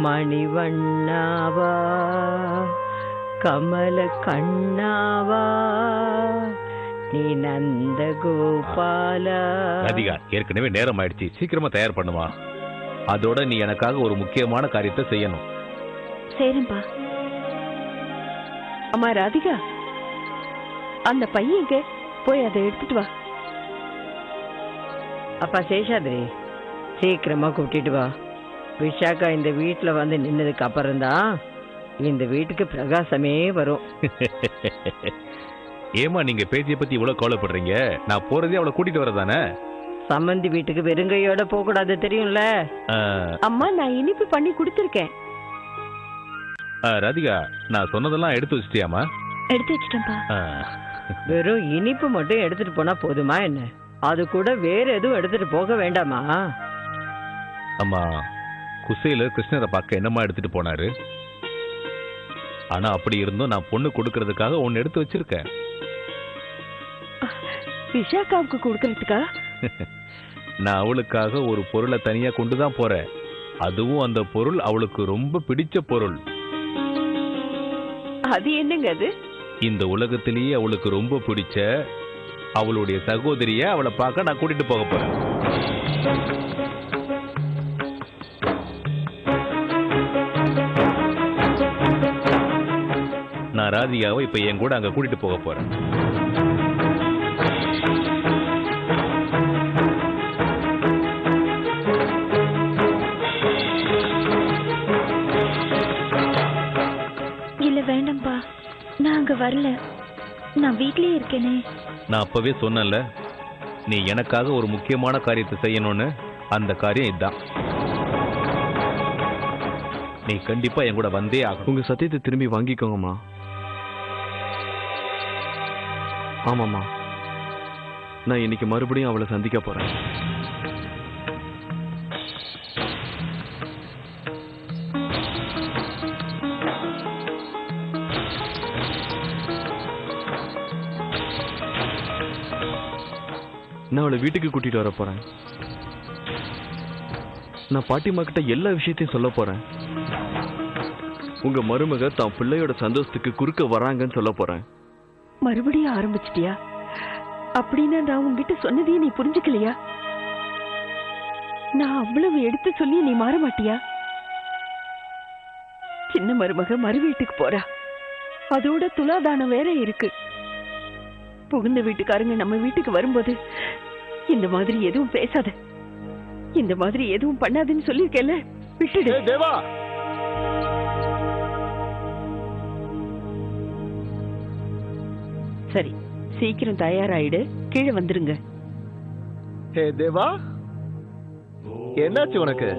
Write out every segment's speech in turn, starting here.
மணிவண்ணாவா கமல கண்ணாவா நீ நந்த கோபாலா. ராதிகா, ஏற்கனவே நேரம் ஆயிடுச்சு, சீக்கிரமா தயார் பண்ணுவா. அதோட நீ எனக்காக ஒரு முக்கியமான காரியத்தை செய்யணும். சரிப்பா. அம்மா ராதிகா, அந்த பையன் போய் அதை எடுத்துட்டு வா. அப்பா சேஷாத்ரி, சீக்கிரமா கூட்டிட்டு வா. விஷாக்கா இந்த வீட்டுல வந்து நின்னதுக்கு அப்புறம்தான் இந்த வீட்டுக்கு பிரகாசமே வரும். ஏமா நீங்க பேச்சிய பத்தி இவ்வளவு கவலைப்படுறீங்க? நான் போறதே அவளை கூட்டிட்டு வரதானே. சம்மந்தி வீட்டுக்கு வெறுங்கையோட போக கூடாது, தெரியும்ல. அம்மா, நான் இனிப்பு பண்ணி கொடுத்துருக்கேன். ராதிகா, நான் சொன்னதெல்லாம் எடுத்து வச்சிட்டியாமா? எடுத்து வச்சிட்டேன்ப்பா. வெறும் இனிப்பு மட்டும் எடுத்துட்டு போனா போதுமா என்ன? அது கூட வேற எதுவும் எடுத்துட்டு போக வேண்டாமா? அம்மா, குசையில கிருஷ்ணரை பார்க்க என்னமா எடுத்துட்டு போனாரு. ஆனா அப்படி இருந்தும் நான் பொண்ணு கொடுக்கறதுக்காக ஒன்னு எடுத்து வச்சிருக்கேன். விஷாக்காவுக்கு கொடுக்கறதுக்கா? நான் அவளுக்காக ஒரு பொருளை தனியா கொண்டுதான் போறேன். அதுவும் அந்த பொருள் அவளுக்கு ரொம்ப பிடிச்ச பொருள். அது என்னங்க அது? இந்த உலகத்திலேயே அவளுக்கு ரொம்ப பிடிச்ச அவளுடைய சகோதரிய அவளை பார்க்க நான் கூட்டிட்டு போக போறேன். நான் ராதிகாவை இப்ப என் கூட அங்க கூட்டிட்டு போக போறேன். இல்ல வேண்டாம்பா, நான் அங்க வரல. நான் வீட்லயே இருக்கேனே. நான் அப்பவே சொன்னேன்ல, நீ எனக்காக ஒரு முக்கியமான காரியத்தை செய்யணும்னு. அந்த காரியம் இதுதான். நீ கண்டிப்பா என் கூட வந்தே ஆகும். உங்க சத்தியத்தை திரும்பி வாங்கிக்கோங்கம்மா. ஆமாம்மா, நான் இன்னைக்கு மறுபடியும் அவளை சந்திக்க போறேன். நான் அவளை வீட்டுக்கு கூட்டிட்டு வர போறேன். நான் பாட்டிமா கிட்ட எல்லா விஷயத்தையும் சொல்ல போறேன். உங்க மருமக தான் பிள்ளையோட சந்தோஷத்துக்கு குறுக்க வராங்கன்னு சொல்ல போறேன். மறுபடியும் ஆரம்பிச்சிட்டியா? அப்படின்னா நான் உங்ககிட்ட சொன்னதையே நீ புரிஞ்சுக்கலையா? நான் அவ்வளவு எடுத்து சொல்லி நீ மாற மாட்டியா? சின்ன மருமக மறு வீட்டுக்கு போறா. அதோட துலாதானம் வேற இருக்கு. புகுந்த வீட்டுக்காரங்க நம்ம வீட்டுக்கு வரும்போது இந்த மாதிரி எதுவும் பேசாத, இந்த மாதிரி எதுவும் பண்ணாதுன்னு சொல்லிருக்கேல்ல, விட்டுடு. தேவா, சரி, சீக்கிரம் தயாராயிடு, கீழே வந்துருங்க. ஹே தேவா, என்னாச்சு உனக்கு?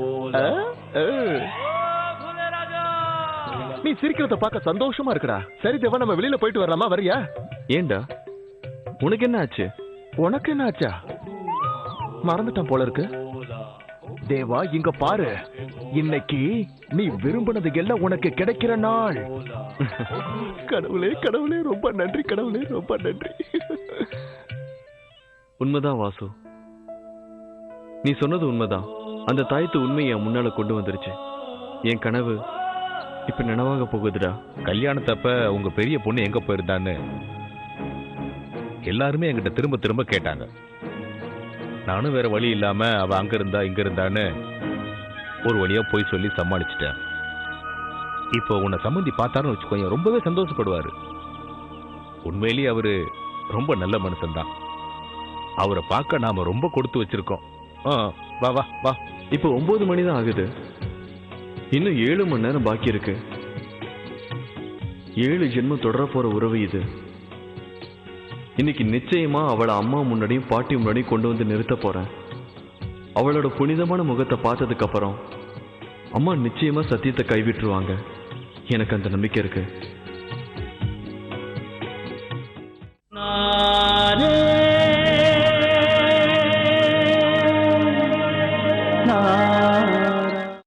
நீ சிரிக்கிறத பார்க்க சந்தோஷமா இருக்குடா. சரி தேவா, நம்ம வெளியில போயிட்டு வரலாமா? வரியா? ஏண்டா, உனக்கு என்ன ஆச்சு? உனக்கு என்ன ஆச்சா? மறந்துட்டான் போல இருக்கு. தேவா, இங்க பாரு, இன்னைக்கு நீ விரும்பினது எல்லாம் உனக்கு கிடைக்கிற நாள். கடவுளே கடவுளே, ரொம்ப நன்றி கடவுளே, ரொம்ப நன்றி. உண்மைதான் வாசு, நீ சொன்னது உண்மைதான். அந்த தாயத்து உண்மையை என் முன்னால கொண்டு வந்துருச்சு. என் கனவு இப்ப நினைவாக போகுதுடா. கல்யாணத்தப்ப உங்க பெரிய பொண்ணு எங்க போயிருந்தான்னு எல்லாருமே என்கிட்ட திரும்ப திரும்ப கேட்டாங்க. நானும் வேற வழி இல்லாம அவ அங்க இருந்தா இங்க இருந்தான்னு ஒரு வழியா போய் சொல்லி சமாளிச்சிட்டேன். இப்போ உன்னை சம்மந்தி பார்த்தாருன்னு வச்சுக்கோங்க, ரொம்பவே சந்தோஷப்படுவாரு. உண்மையிலேயே அவரு ரொம்ப நல்ல மனுஷன்தான். அவரை பார்க்க நாம ரொம்ப கொடுத்து வச்சிருக்கோம். வா வா வா. இப்போ 9 மணி தான் ஆகுது. இன்னும் 7 மணி நேரம் பாக்கி இருக்கு. 7 ஜென்மம் தொடர போற உறவு இது. இன்னைக்கு நிச்சயமா அவளை அம்மா முன்னாடியும் பாட்டி முன்னாடியும் கொண்டு வந்து நிறுத்த போறேன். அவளோட புனிதமான முகத்தை பார்த்ததுக்கு அப்புறம் அம்மா நிச்சயமா சத்தியத்தை கைவிட்டுருவாங்க. எனக்கு அந்த நம்பிக்கை இருக்கு.